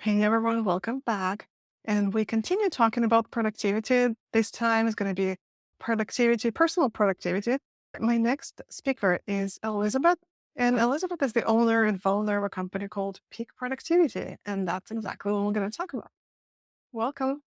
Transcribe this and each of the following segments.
Hey everyone, welcome back. And we continue talking about productivity. This time is going to be productivity, personal productivity. My next speaker is Elizabeth. And Elizabeth is the owner and founder of a company called Peak Productivity. And that's exactly what we're going to talk about. Welcome.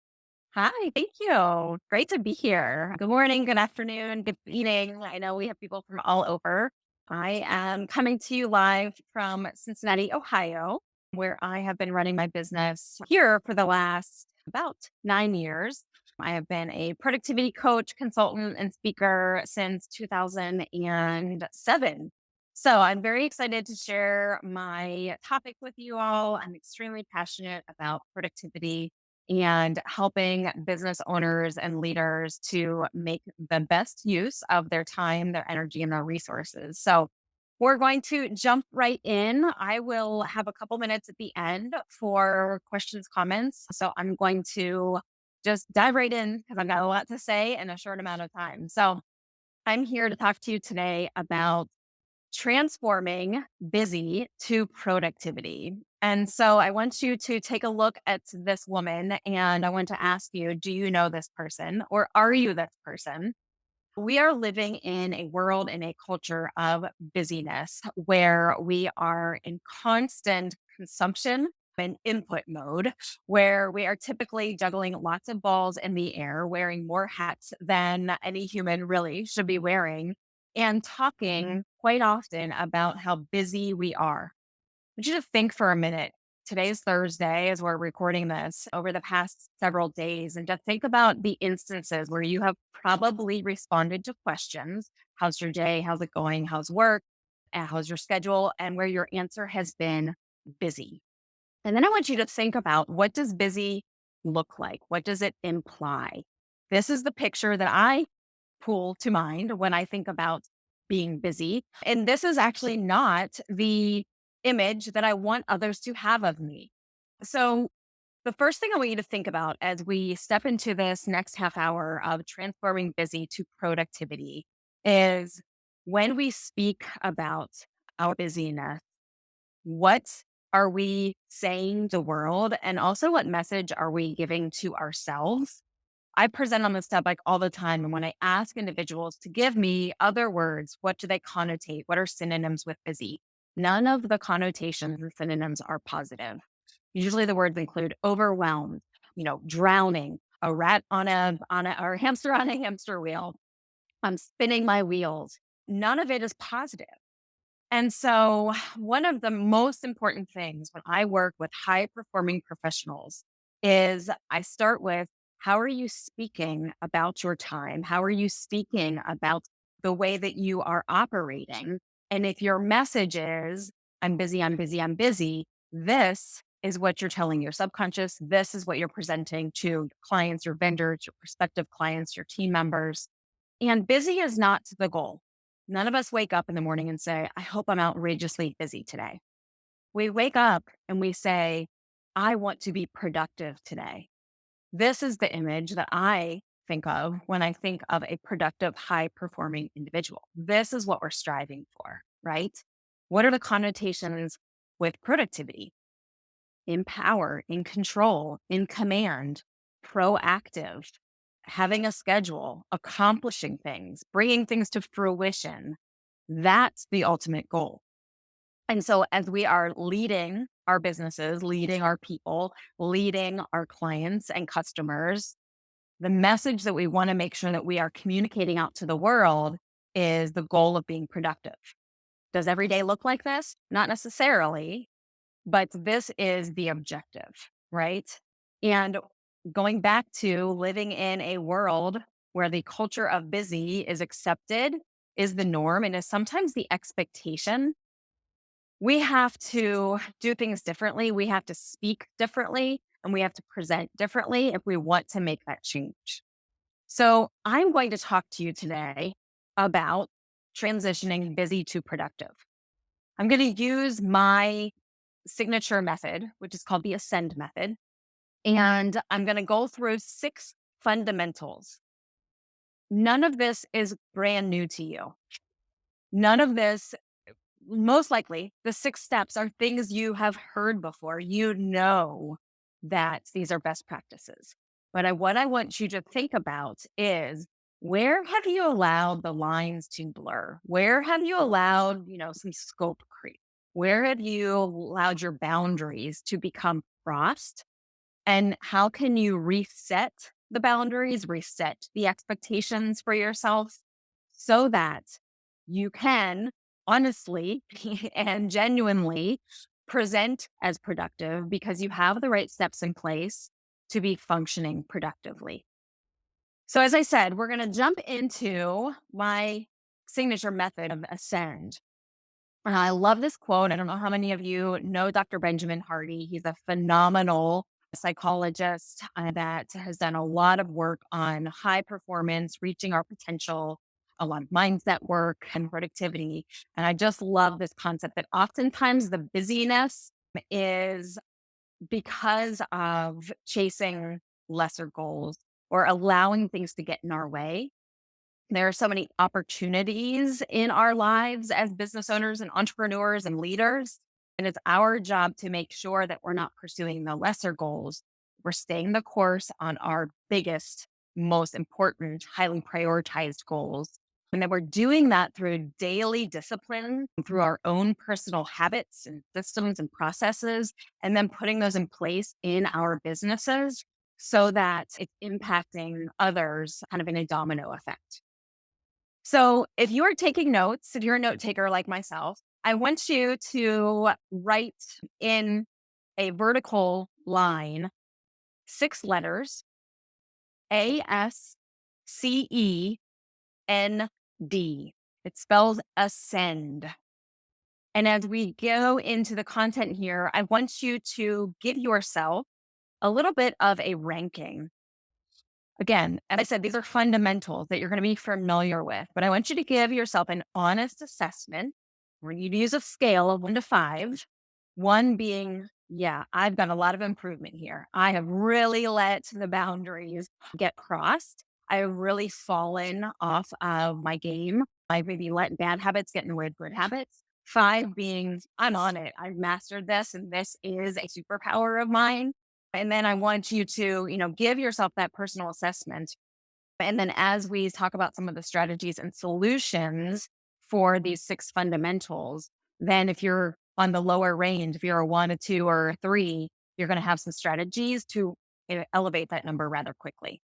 Hi, thank you. Great to be here. Good morning, good afternoon, good evening. I know we have people from all over. I am coming to you live from Cincinnati, Ohio, where I have been running my business here for the last about 9 years. I have been a productivity coach, consultant, and speaker since 2007. So I'm very excited to share my topic with you all. I'm extremely passionate about productivity and helping business owners and leaders to make the best use of their time, their energy, and their resources. So, we're going to jump right in. I will have a couple minutes at the end for questions, comments. So, I'm going to just dive right in because I've got a lot to say in a short amount of time. So, I'm here to talk to you today about transforming busy to productivity. And so I want you to take a look at this woman and I want to ask you, do you know this person or are you this person? We are living in a world, in a culture of busyness where we are in constant consumption and input mode, where we are typically juggling lots of balls in the air, wearing more hats than any human really should be wearing, and talking quite often about how busy we are. I want you to think for a minute. Today's Thursday as we're recording this over the past several days, and to think about the instances where you have probably responded to questions. How's your day? How's it going? How's work? How's your schedule? And where your answer has been busy. And then I want you to think about, what does busy look like? What does it imply? This is the picture that I pull to mind when I think about being busy. And this is actually not the image that I want others to have of me. So, the first thing I want you to think about as we step into this next half hour of transforming busy to productivity is, when we speak about our busyness, what are we saying to the world? And also, what message are we giving to ourselves? I present on this topic all the time. And when I ask individuals to give me other words, what do they connotate? What are synonyms with busy? None of the connotations and synonyms are positive. Usually the words include overwhelmed, drowning, a rat or a hamster on a hamster wheel. I'm spinning my wheels. None of it is positive. And so, one of the most important things when I work with high performing professionals is I start with, how are you speaking about your time? How are you speaking about the way that you are operating? And if your message is, I'm busy, I'm busy, I'm busy, this is what you're telling your subconscious. This is what you're presenting to your clients, your vendors, your prospective clients, your team members. And busy is not the goal. None of us wake up in the morning and say, I hope I'm outrageously busy today. We wake up and we say, I want to be productive today. This is the image that I think of when I think of a productive, high performing individual. This is what we're striving for, right? What are the connotations with productivity? In power, in control, in command, proactive, having a schedule, accomplishing things, bringing things to fruition. That's the ultimate goal. And so, as we are leading our businesses, leading our people, leading our clients and customers, the message that we want to make sure that we are communicating out to the world is the goal of being productive. Does every day look like this? Not necessarily, but this is the objective, right? And going back to living in a world where the culture of busy is accepted, is the norm, and is sometimes the expectation, we have to do things differently. We have to speak differently and we have to present differently if we want to make that change. So, I'm going to talk to you today about transitioning busy to productive. I'm going to use my signature method, which is called the Ascend method. And I'm going to go through 6 fundamentals. None of this is brand new to you. None of this, most likely the 6 steps are things you have heard before. You know that these are best practices. But what I want you to think about is, where have you allowed the lines to blur? Where have you allowed, some scope creep? Where have you allowed your boundaries to become crossed? And how can you reset the boundaries, reset the expectations for yourself so that you can honestly and genuinely present as productive because you have the right steps in place to be functioning productively. So, as I said, we're going to jump into my signature method of ascend. And I love this quote. I don't know how many of you know Dr. Benjamin Hardy. He's a phenomenal psychologist that has done a lot of work on high performance, reaching our potential, a lot of mindset work and productivity. And I just love this concept that oftentimes the busyness is because of chasing lesser goals or allowing things to get in our way. There are so many opportunities in our lives as business owners and entrepreneurs and leaders. And it's our job to make sure that we're not pursuing the lesser goals. We're staying the course on our biggest, most important, highly prioritized goals. And that we're doing that through daily discipline, through our own personal habits and systems and processes, and then putting those in place in our businesses so that it's impacting others kind of in a domino effect. So, if you are taking notes, if you're a note taker like myself, I want you to write in a vertical line 6 letters: ASCEND. It spells ascend. And as we go into the content here, I want you to give yourself a little bit of a ranking. Again, as I said, these are fundamentals that you're going to be familiar with, but I want you to give yourself an honest assessment. We're going to use a scale of 1 to 5, 1 being, yeah, I've got a lot of improvement here. I have really let the boundaries get crossed. I have really fallen off of my game. I maybe let bad habits get in the way of good habits. 5 being, I'm on it. I've mastered this, and this is a superpower of mine. And then I want you to, give yourself that personal assessment. And then as we talk about some of the strategies and solutions for these 6 fundamentals, then if you're on the lower range, if you're a 1, a 2, or a 3, you're going to have some strategies to elevate that number rather quickly.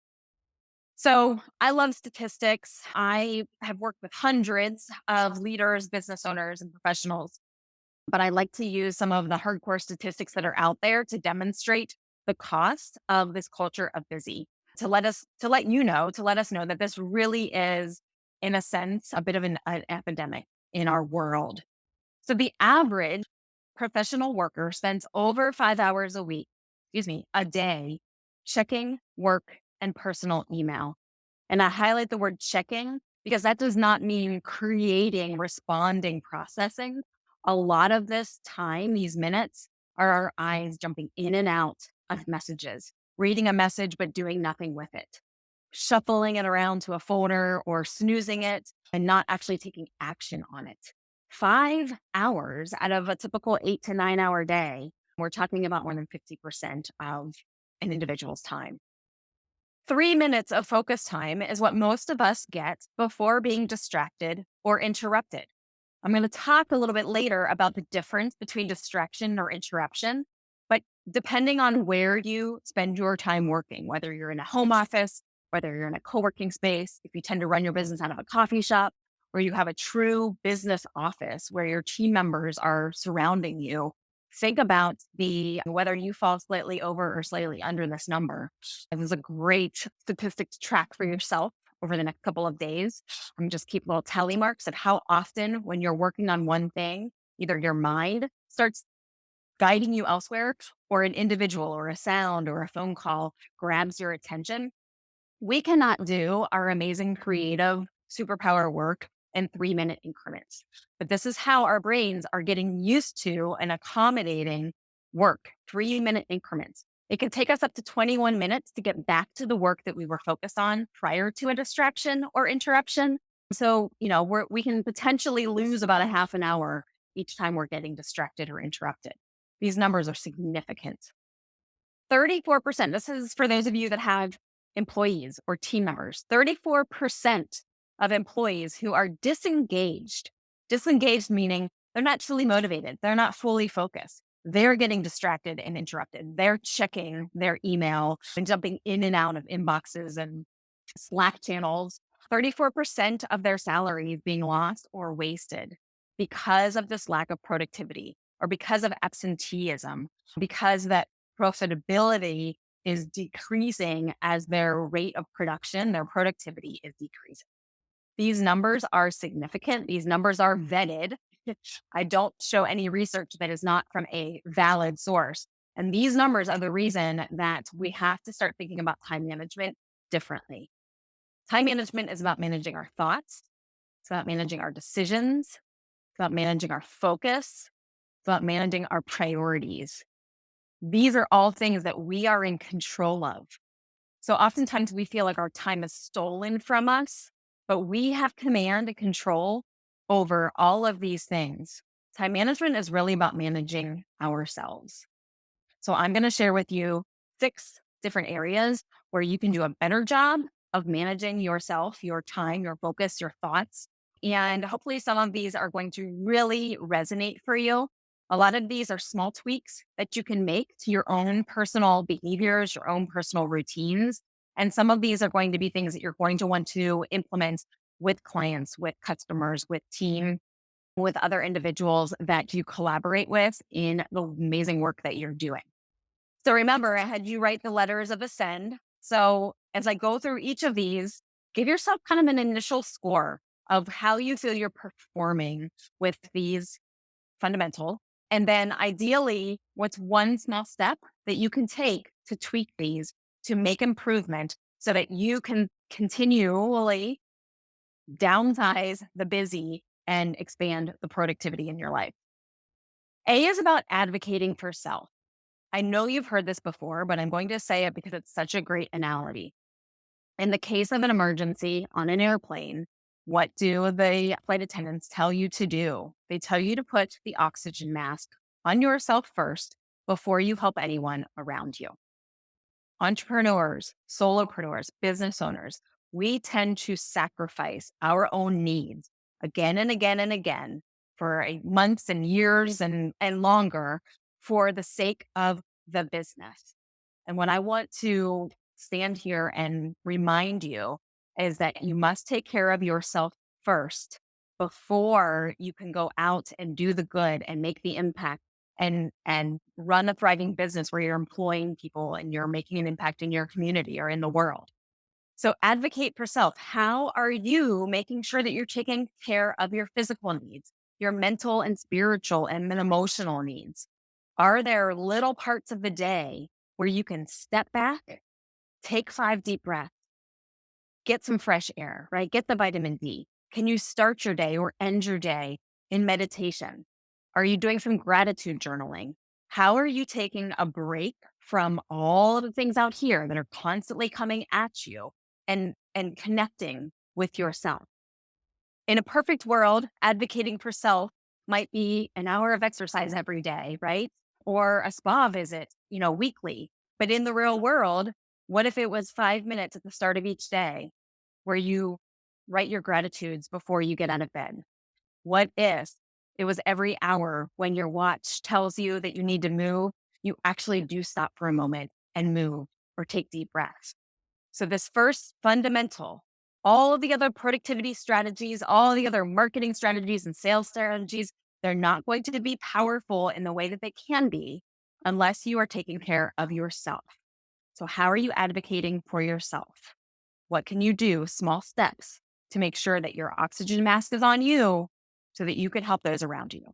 So I love statistics. I have worked with hundreds of leaders, business owners, and professionals, but I like to use some of the hardcore statistics that are out there to demonstrate the cost of this culture of busy, to let us know that this really is, in a sense, a bit of an epidemic in our world. So the average professional worker spends over 5 hours a day, checking work and personal email. And I highlight the word checking because that does not mean creating, responding, processing. A lot of this time, these minutes, are our eyes jumping in and out of messages, reading a message but doing nothing with it, shuffling it around to a folder or snoozing it and not actually taking action on it. 5 hours out of a typical 8 to 9 hour day, we're talking about more than 50% of an individual's time. 3 minutes of focus time is what most of us get before being distracted or interrupted. I'm going to talk a little bit later about the difference between distraction or interruption. But depending on where you spend your time working, whether you're in a home office, whether you're in a co working space, if you tend to run your business out of a coffee shop, or you have a true business office where your team members are surrounding you, think about the whether you fall slightly over or slightly under this number. It was a great statistic to track for yourself over the next couple of days. Just keep little tally marks of how often, when you're working on one thing, either your mind starts guiding you elsewhere, or an individual or a sound or a phone call grabs your attention. We cannot do our amazing creative superpower work in 3 minute increments. But this is how our brains are getting used to and accommodating work, 3 minute increments. It can take us up to 21 minutes to get back to the work that we were focused on prior to a distraction or interruption. So, we can potentially lose about a half an hour each time we're getting distracted or interrupted. These numbers are significant. 34%, this is for those of you that have employees or team members, 34% of employees who are disengaged. Disengaged meaning they're not fully motivated, they're not fully focused. They're getting distracted and interrupted. They're checking their email and jumping in and out of inboxes and Slack channels. 34% of their salary is being lost or wasted because of this lack of productivity or because of absenteeism, because that profitability is decreasing as their rate of production, their productivity is decreasing. These numbers are significant. These numbers are vetted. I don't show any research that is not from a valid source. And these numbers are the reason that we have to start thinking about time management differently. Time management is about managing our thoughts. It's about managing our decisions. It's about managing our focus. It's about managing our priorities. These are all things that we are in control of. So oftentimes we feel like our time is stolen from us, but we have command and control over all of these things. Time management is really about managing ourselves. So I'm going to share with you 6 different areas where you can do a better job of managing yourself, your time, your focus, your thoughts. And hopefully some of these are going to really resonate for you. A lot of these are small tweaks that you can make to your own personal behaviors, your own personal routines. And some of these are going to be things that you're going to want to implement with clients, with customers, with team, with other individuals that you collaborate with in the amazing work that you're doing. So remember, I had you write the letters of ascend. So as I go through each of these, give yourself kind of an initial score of how you feel you're performing with these fundamental. And then ideally, what's one small step that you can take to tweak these to make improvement so that you can continually downsize the busy and expand the productivity in your life. A is about advocating for self. I know you've heard this before, but I'm going to say it because it's such a great analogy. In the case of an emergency on an airplane, what do the flight attendants tell you to do? They tell you to put the oxygen mask on yourself first before you help anyone around you. Entrepreneurs, solopreneurs, business owners, we tend to sacrifice our own needs again and again and again for months and years and longer for the sake of the business. And what I want to stand here and remind you is that you must take care of yourself first before you can go out and do the good and make the impact and run a thriving business where you're employing people and you're making an impact in your community or in the world. So advocate for self. How are you making sure that you're taking care of your physical needs, your mental and spiritual and emotional needs? Are there little parts of the day where you can step back, take 5 deep breaths, get some fresh air, right? Get the vitamin D. Can you start your day or end your day in meditation? Are you doing some gratitude journaling? How are you taking a break from all of the things out here that are constantly coming at you and connecting with yourself? In a perfect world, advocating for self might be an hour of exercise every day, right? Or a spa visit, weekly. But in the real world, what if it was 5 minutes at the start of each day where you write your gratitudes before you get out of bed? What if it was every hour when your watch tells you that you need to move, you actually do stop for a moment and move or take deep breaths? So, this first fundamental, all of the other productivity strategies, all the other marketing strategies and sales strategies, they're not going to be powerful in the way that they can be unless you are taking care of yourself. So, how are you advocating for yourself? What can you do? Small steps to make sure that your oxygen mask is on you so that you can help those around you.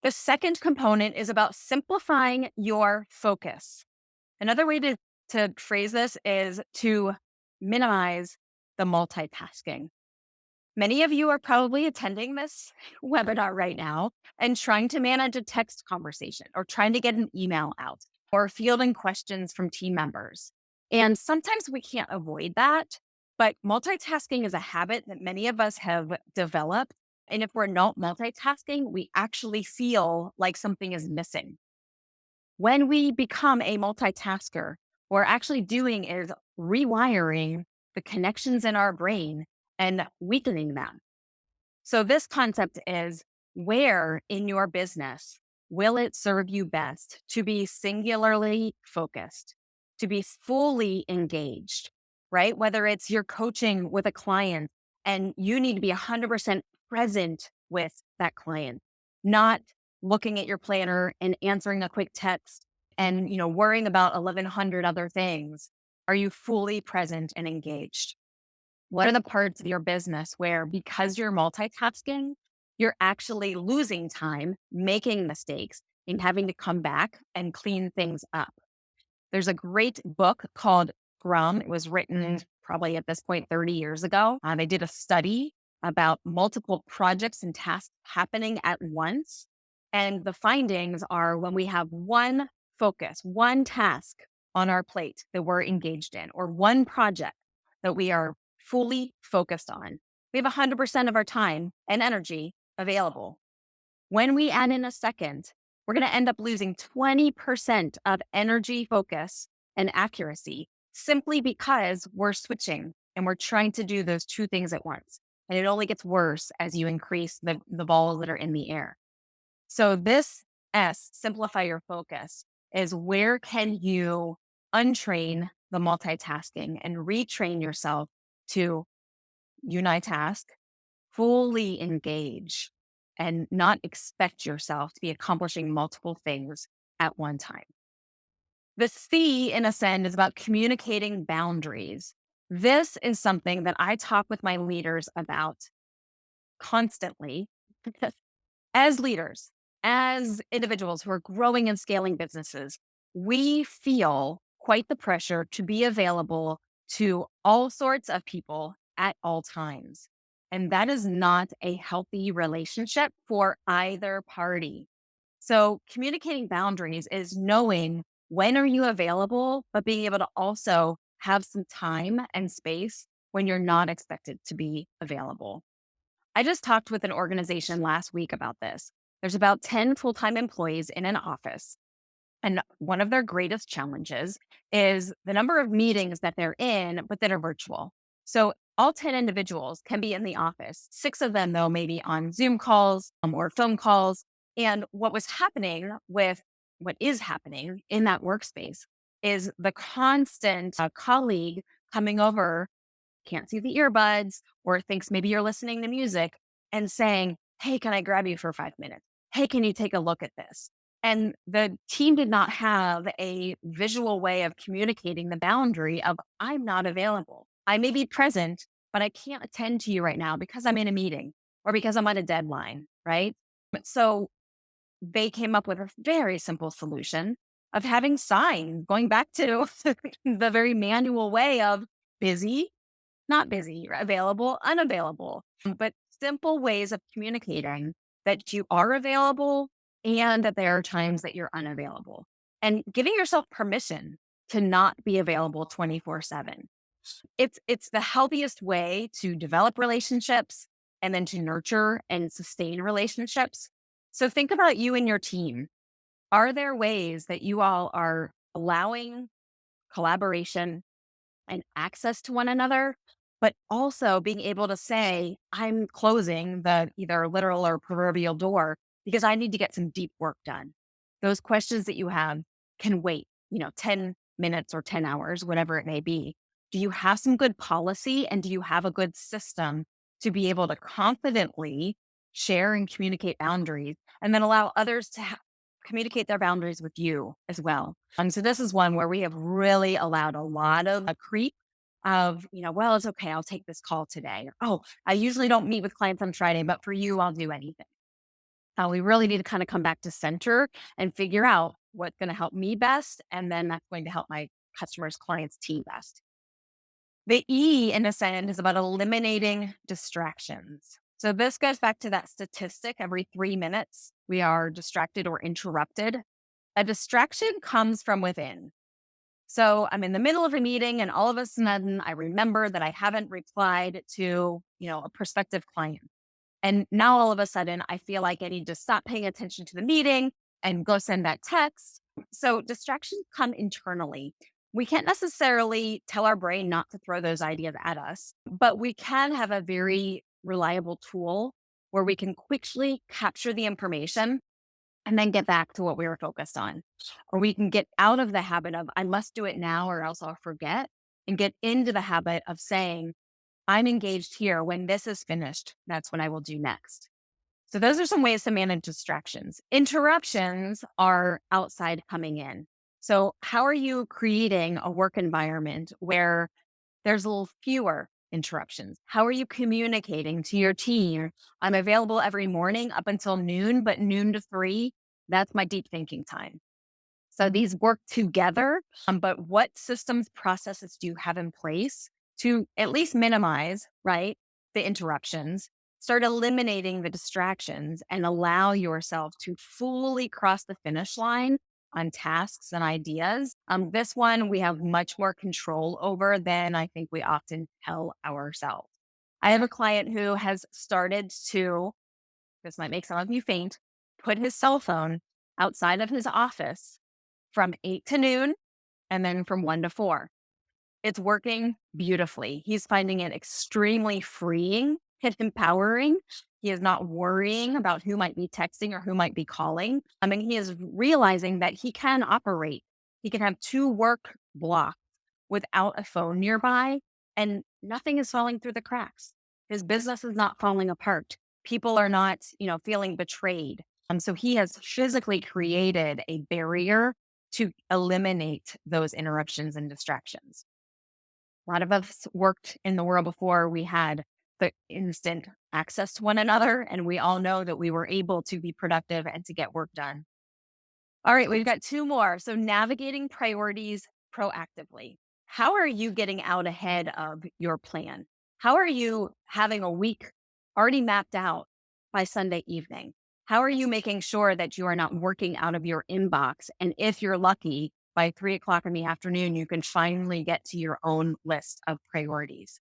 The second component is about simplifying your focus. Another way to phrase this is to minimize the multitasking. Many of you are probably attending this webinar right now and trying to manage a text conversation or trying to get an email out or fielding questions from team members. And sometimes we can't avoid that, but multitasking is a habit that many of us have developed And if we're not multitasking, we actually feel like something is missing. When we become a multitasker, what we're actually doing is rewiring the connections in our brain and weakening them. So, this concept is, where in your business will it serve you best to be singularly focused, to be fully engaged, right? Whether it's you're coaching with a client and you need to be 100% present with that client, not looking at your planner and answering a quick text and, worrying about 1100 other things. Are you fully present and engaged? What are the parts of your business where, because you're multitasking, you're actually losing time, making mistakes, and having to come back and clean things up? There's a great book called Scrum. It was written probably at this point 30 years ago. They did a study about multiple projects and tasks happening at once. And the findings are, when we have one focus, one task on our plate that we're engaged in, or one project that we are fully focused on, we have 100% of our time and energy available. When we add in a second, we're going to end up losing 20% of energy, focus, and accuracy, simply because we're switching and we're trying to do those two things at once. And it only gets worse as you increase the balls that are in the air. So this simplify your focus, is where can you untrain the multitasking and retrain yourself to unitask, fully engage, and not expect yourself to be accomplishing multiple things at one time. The C, in a sense, is about communicating boundaries. This is something that I talk with my leaders about constantly. As leaders, as individuals who are growing and scaling businesses, we feel quite the pressure to be available to all sorts of people at all times. And that is not a healthy relationship for either party. So, communicating boundaries is knowing when are you available, but being able to also have some time and space when you're not expected to be available. I just talked with an organization last week about this. There's about 10 full time employees in an office. And one of their greatest challenges is the number of meetings that they're in, but that are virtual. So all 10 individuals can be in the office. Six of them, though, maybe on Zoom calls or phone calls. And what is happening in that workspace is the constant colleague coming over, can't see the earbuds, or thinks maybe you're listening to music, and saying, "Hey, can I grab you for 5 minutes? Hey, can you take a look at this?" And the team did not have a visual way of communicating the boundary of, I'm not available. I may be present, but I can't attend to you right now because I'm in a meeting or because I'm on a deadline, right? So they came up with a very simple solution of having signs, going back to the very manual way of busy, not busy, available, unavailable, but simple ways of communicating that you are available and that there are times that you're unavailable, and giving yourself permission to not be available 24/7. It's the healthiest way to develop relationships and then to nurture and sustain relationships. So think about you and your team. Are there ways that you all are allowing collaboration and access to one another, but also being able to say, I'm closing the either literal or proverbial door because I need to get some deep work done? Those questions that you have can wait, 10 minutes or 10 hours, whatever it may be. Do you have some good policy, and do you have a good system to be able to confidently share and communicate boundaries, and then allow others to communicate their boundaries with you as well? And so this is one where we have really allowed a lot of a creep of, well, it's okay, I'll take this call today. Or, oh, I usually don't meet with clients on Friday, but for you, I'll do anything. We really need to kind of come back to center and figure out what's going to help me best. And then that's going to help my customers, clients, team best. The E, in a sense, is about eliminating distractions. So this goes back to that statistic: every 3 minutes, we are distracted or interrupted. A distraction comes from within. So I'm in the middle of a meeting and all of a sudden I remember that I haven't replied to, a prospective client. And now all of a sudden, I feel like I need to stop paying attention to the meeting and go send that text. So distractions come internally. We can't necessarily tell our brain not to throw those ideas at us, but we can have a very reliable tool where we can quickly capture the information and then get back to what we were focused on. Or we can get out of the habit of, I must do it now or else I'll forget, and get into the habit of saying, I'm engaged here. When this is finished, that's what I will do next. So, those are some ways to manage distractions. Interruptions are outside coming in. So, how are you creating a work environment where there's a little fewer interruptions? How are you communicating to your team? I'm available every morning up until noon, but noon to 3, that's my deep thinking time. So these work together, but what systems, processes do you have in place to at least minimize, right, the interruptions, start eliminating the distractions, and allow yourself to fully cross the finish line on tasks and ideas? This one we have much more control over than I think we often tell ourselves. I have a client who has started to, this might make some of you faint, put his cell phone outside of his office from 8 to noon and then from 1 to 4. It's working beautifully. He's finding it extremely freeing and empowering. He is not worrying about who might be texting or who might be calling. I mean, he is realizing that he can operate. He can have 2 work blocks without a phone nearby, and nothing is falling through the cracks. His business is not falling apart. People are not, feeling betrayed. So he has physically created a barrier to eliminate those interruptions and distractions. A lot of us worked in the world before we had the instant access to one another, and we all know that we were able to be productive and to get work done. All right, we've got 2 more. So navigating priorities proactively. How are you getting out ahead of your plan? How are you having a week already mapped out by Sunday evening? How are you making sure that you are not working out of your inbox? And if you're lucky, by 3 o'clock in the afternoon, you can finally get to your own list of priorities.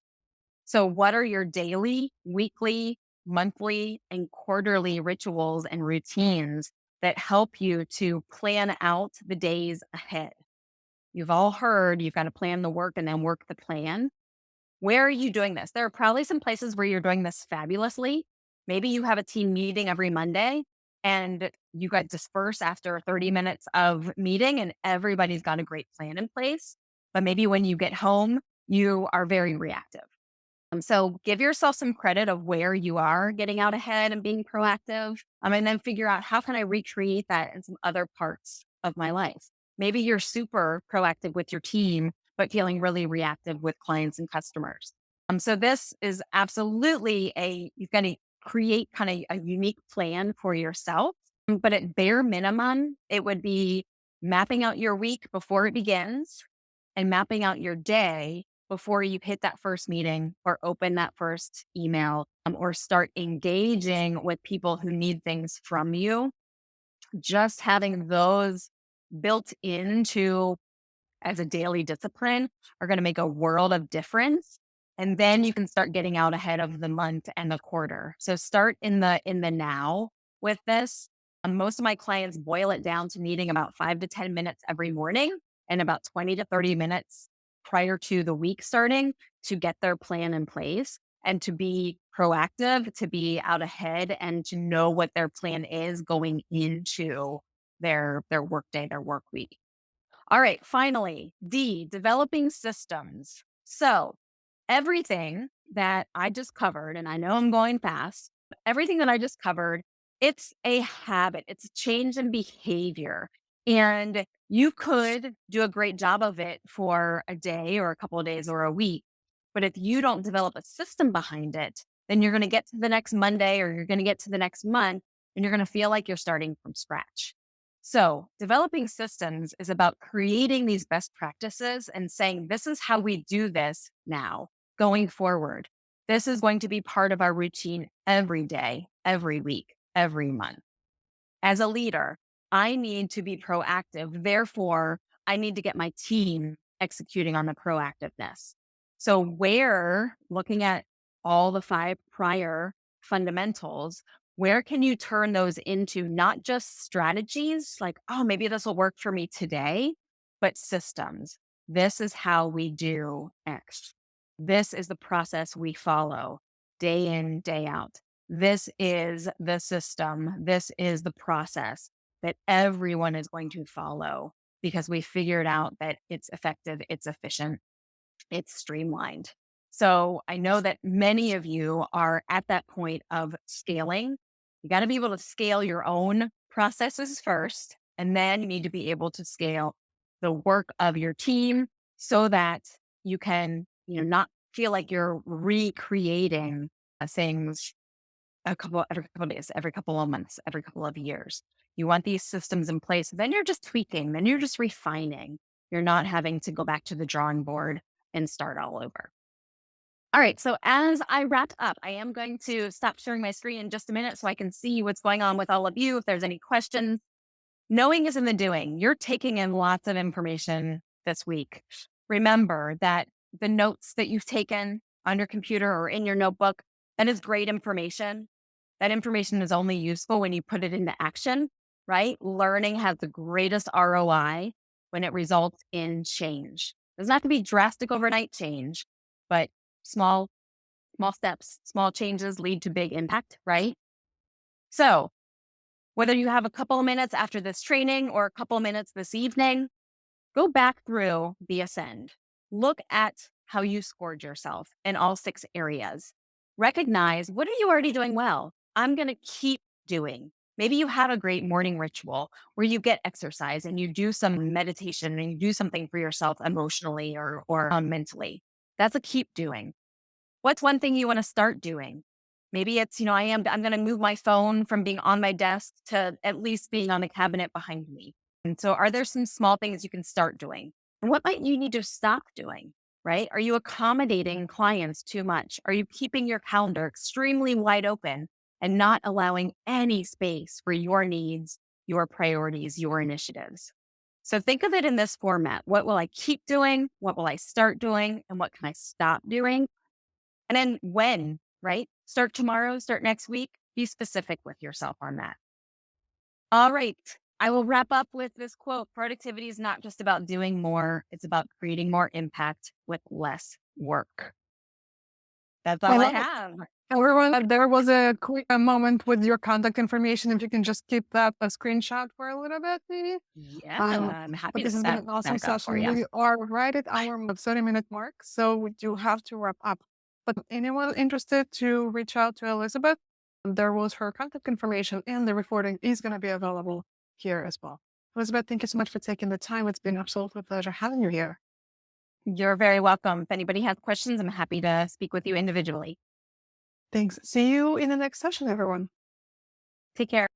So, what are your daily, weekly, monthly, and quarterly rituals and routines that help you to plan out the days ahead? You've all heard you've got to plan the work and then work the plan. Where are you doing this? There are probably some places where you're doing this fabulously. Maybe you have a team meeting every Monday and you got dispersed after 30 minutes of meeting and everybody's got a great plan in place. But maybe when you get home, you are very reactive. So give yourself some credit of where you are getting out ahead and being proactive. And then figure out how can I recreate that in some other parts of my life. Maybe you're super proactive with your team, but feeling really reactive with clients and customers. So this is absolutely you've got to create kind of a unique plan for yourself. But at bare minimum, it would be mapping out your week before it begins and mapping out your day before you hit that first meeting or open that first email, or start engaging with people who need things from you. Just having those built into as a daily discipline are going to make a world of difference. And then you can start getting out ahead of the month and the quarter. So start in the now with this. Most of my clients boil it down to needing about 5 to 10 minutes every morning and about 20 to 30 minutes prior to the week starting to get their plan in place and to be proactive, to be out ahead and to know what their plan is going into their work day, their work week. All right, finally, D, developing systems. So, everything that I just covered, and I know I'm going fast, but everything that I just covered, it's a habit, it's a change in behavior. And you could do a great job of it for a day or a couple of days or a week. But if you don't develop a system behind it, then you're going to get to the next Monday or you're going to get to the next month and you're going to feel like you're starting from scratch. So, developing systems is about creating these best practices and saying, this is how we do this now going forward. This is going to be part of our routine every day, every week, every month. As a leader, I need to be proactive. Therefore, I need to get my team executing on the proactiveness. So, where looking at all the 5 prior fundamentals, where can you turn those into not just strategies like, oh, maybe this will work for me today, but systems? This is how we do X. This is the process we follow day in, day out. This is the system. This is the process that everyone is going to follow because we figured out that it's effective, it's efficient, it's streamlined. So I know that many of you are at that point of scaling. You got to be able to scale your own processes first, and then you need to be able to scale the work of your team so that you can, not feel like you're recreating things every couple of days, every couple of months, every couple of years. You want these systems in place. Then you're just tweaking, then you're just refining. You're not having to go back to the drawing board and start all over. All right. So as I wrap up, I am going to stop sharing my screen in just a minute so I can see what's going on with all of you. If there's any questions, knowing is in the doing. You're taking in lots of information this week. Remember that the notes that you've taken on your computer or in your notebook, that is great information. That information is only useful when you put it into action, right? Learning has the greatest ROI when it results in change. It doesn't have to be drastic overnight change, but small, small steps, small changes lead to big impact, right? So whether you have a couple of minutes after this training or a couple of minutes this evening, go back through the Ascend. Look at how you scored yourself in all 6 areas. Recognize, what are you already doing well? I'm going to keep doing. Maybe you have a great morning ritual where you get exercise and you do some meditation and you do something for yourself emotionally or mentally. That's a keep doing. What's one thing you want to start doing? Maybe it's, I'm going to move my phone from being on my desk to at least being on the cabinet behind me. And so are there some small things you can start doing? And what might you need to stop doing? Right? Are you accommodating clients too much? Are you keeping your calendar extremely wide open and not allowing any space for your needs, your priorities, your initiatives? So think of it in this format. What will I keep doing? What will I start doing? And what can I stop doing? And then when, right? Start tomorrow, start next week. Be specific with yourself on that. All right. I will wrap up with this quote. Productivity is not just about doing more, it's about creating more impact with less work. That's I all I love it. have. Everyone, there was a quick moment with your contact information. If you can just keep that a screenshot for a little bit, maybe. Yeah, Um, I'm happy but to this has been an awesome back up for session. you. We are right at our 30-minute mark, so we do have to wrap up. But anyone interested to reach out to Elisabeth, there was her contact information, and the recording is going to be available here as well. Elizabeth, thank you so much for taking the time. It's been absolutely a pleasure having you here. You're very welcome. If anybody has questions, I'm happy to speak with you individually. Thanks. See you in the next session, everyone. Take care.